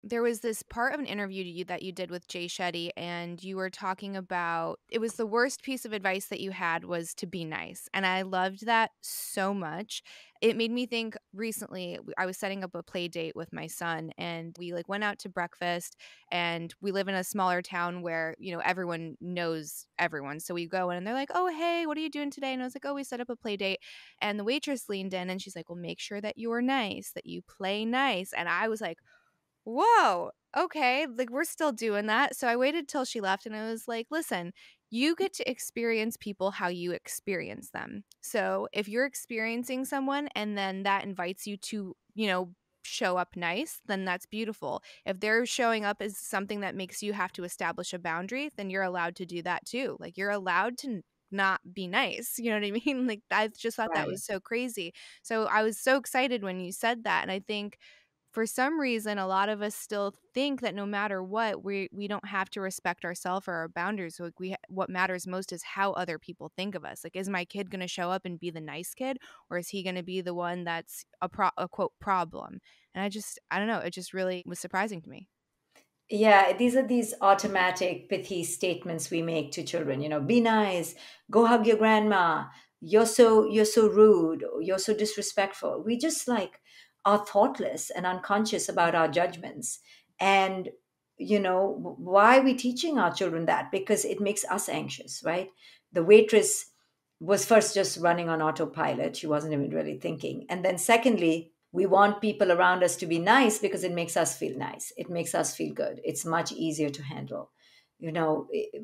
There was this part of an interview that you did with Jay Shetty, and you were talking about it was the worst piece of advice that you had was to be nice. And I loved that so much. It made me think recently I was setting up a play date with my son, and we like went out to breakfast, and we live in a smaller town where, everyone knows everyone. So we go in and they're like, "Oh, hey, what are you doing today?" And I was like, "Oh, we set up a play date." And the waitress leaned in and she's like, "Well, make sure that you are nice, that you play nice." And I was like, whoa, okay, like, we're still doing that. So I waited till she left and I was like, "Listen, you get to experience people how you experience them. So if you're experiencing someone and then that invites you to, show up nice, then that's beautiful. If they're showing up as something that makes you have to establish a boundary, then you're allowed to do that too. Like, you're allowed to not be nice. You know what I mean?" Like, I just thought that Right. was so crazy. So I was so excited when you said that. And I think for some reason, a lot of us still think that no matter what, we don't have to respect ourselves or our boundaries. Like, what matters most is how other people think of us. Like, is my kid going to show up and be the nice kid, or is he going to be the one that's a quote problem? And I don't know. It just really was surprising to me. Yeah, these are these automatic pithy statements we make to children, be nice, go hug your grandma, you're so rude, you're so disrespectful. We just like are thoughtless and unconscious about our judgments. And why are we teaching our children that? Because it makes us anxious, right? The waitress was first just running on autopilot. She wasn't even really thinking. And then secondly, we want people around us to be nice because it makes us feel nice. It makes us feel good. It's much easier to handle,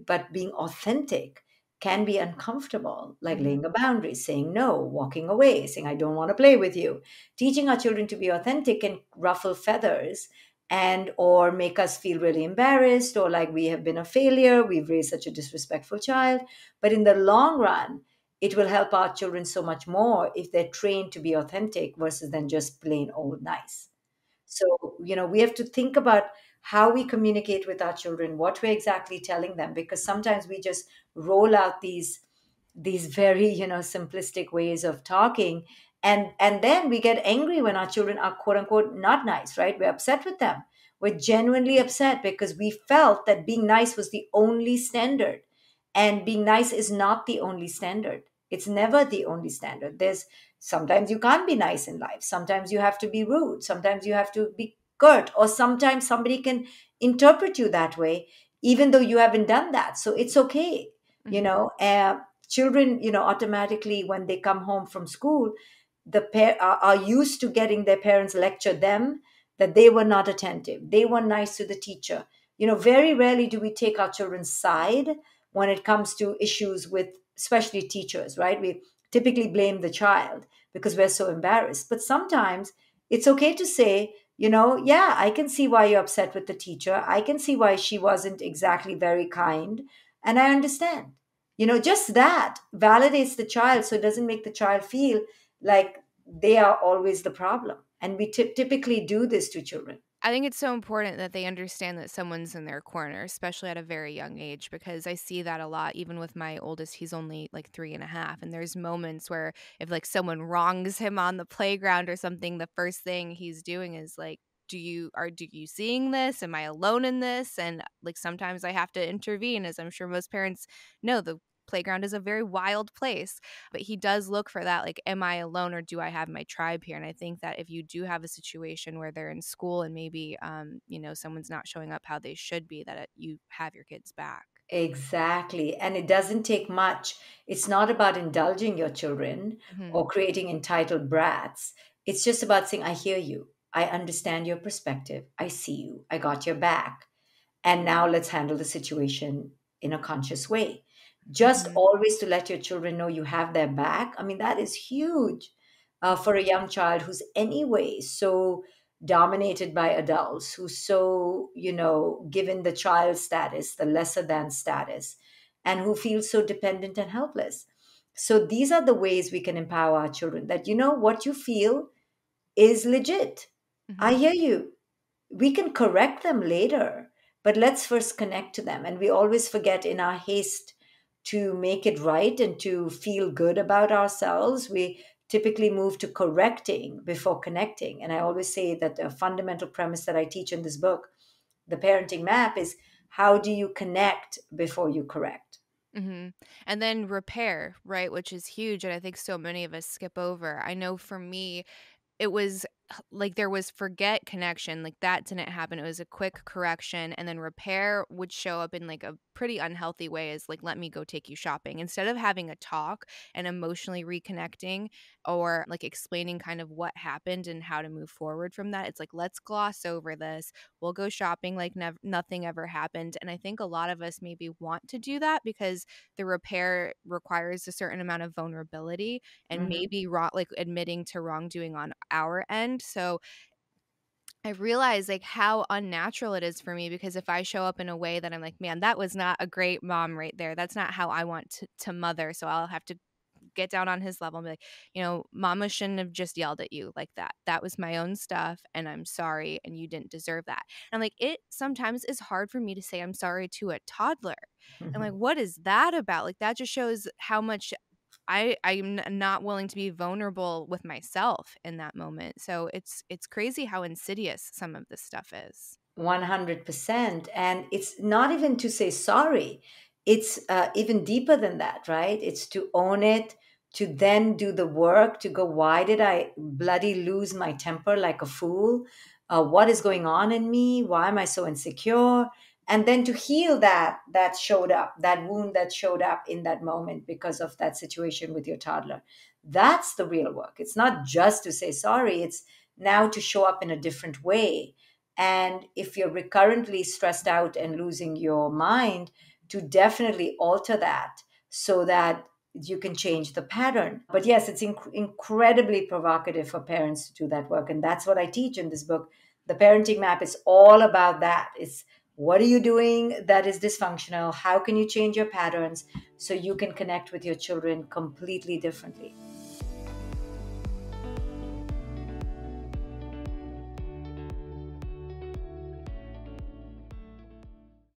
but being authentic can be uncomfortable, like Mhm. laying a boundary, saying no, walking away, saying, I don't want to play with you. Teaching our children to be authentic can ruffle feathers and or make us feel really embarrassed or like we have been a failure, we've raised such a disrespectful child. But in the long run, it will help our children so much more if they're trained to be authentic versus than just plain old nice. So, we have to think about how we communicate with our children, what we're exactly telling them, because sometimes we just roll out these very, simplistic ways of talking. And then we get angry when our children are quote unquote not nice, right? We're upset with them. We're genuinely upset because we felt that being nice was the only standard. And being nice is not the only standard. It's never the only standard. There's sometimes you can't be nice in life. Sometimes you have to be rude. Sometimes you have to be curt, or sometimes somebody can interpret you that way, even though you haven't done that. So it's okay. You Mhm. know, children, automatically when they come home from school, are used to getting their parents lecture them that they were not attentive, they were nice to the teacher. Very rarely do we take our children's side when it comes to issues with especially teachers, right? We typically blame the child because we're so embarrassed. But sometimes it's okay to say, yeah, I can see why you're upset with the teacher. I can see why she wasn't exactly very kind. And I understand. Just that validates the child so it doesn't make the child feel like they are always the problem. And we typically do this to children. I think it's so important that they understand that someone's in their corner, especially at a very young age, because I see that a lot. Even with my oldest, he's only like 3.5. And there's moments where if like someone wrongs him on the playground or something, the first thing he's doing is like, do you seeing this? Am I alone in this? And like sometimes I have to intervene, as I'm sure most parents know. The playground is a very wild place, but he does look for that, like, am I alone or do I have my tribe here? And I think that if you do have a situation where they're in school and maybe someone's not showing up how they should be, that you have your kids back. Exactly. And it doesn't take much. It's not about indulging your children Hmm. or creating entitled brats. It's just about saying, I hear you. I understand your perspective. I see you. I got your back. And now let's handle the situation in a conscious way. Just Hmm. always to let your children know you have their back. I mean, that is huge for a young child who's anyway so dominated by adults, who's so, given the child status, the lesser than status, and who feels so dependent and helpless. So these are the ways we can empower our children that, what you feel is legit. I Hmm. hear you. We can correct them later, but let's first connect to them. And we always forget in our haste to make it right and to feel good about ourselves. We typically move to correcting before connecting. And I always say that a fundamental premise that I teach in this book, The Parenting Map, is how do you connect before you correct? Mhm. And then repair, right, which is huge, and I think so many of us skip over. I know for me, it was like there was forget connection, like that didn't happen. It was a quick correction, and then repair would show up in like a pretty unhealthy way as like, let me go take you shopping. Instead of having a talk and emotionally reconnecting or like explaining kind of what happened and how to move forward from that, it's like, let's gloss over this. We'll go shopping like nothing ever happened. And I think a lot of us maybe want to do that because the repair requires a certain amount of vulnerability and Hmm. maybe like admitting to wrongdoing on our end. So I realize like how unnatural it is for me because if I show up in a way that I'm like, man, that was not a great mom right there. That's not how I want to mother. So I'll have to get down on his level and be like, mama shouldn't have just yelled at you like that. That was my own stuff and I'm sorry and you didn't deserve that. And like it sometimes is hard for me to say I'm sorry to a toddler. And like, what is that about? Like that just shows how much I'm not willing to be vulnerable with myself in that moment. So it's crazy how insidious some of this stuff is. 100%. And it's not even to say sorry, it's even deeper than that, right? It's to own it, to then do the work, to go, why did I bloody lose my temper like a fool? What is going on in me? Why am I so insecure? And then to heal that showed up, that wound that showed up in that moment because of that situation with your toddler. That's the real work. It's not just to say sorry, it's now to show up in a different way. And if you're recurrently stressed out and losing your mind, to definitely alter that so that you can change the pattern. But yes, it's incredibly provocative for parents to do that work. And that's what I teach in this book. The parenting map is all about that. It's what are you doing that is dysfunctional? How can you change your patterns so you can connect with your children completely differently?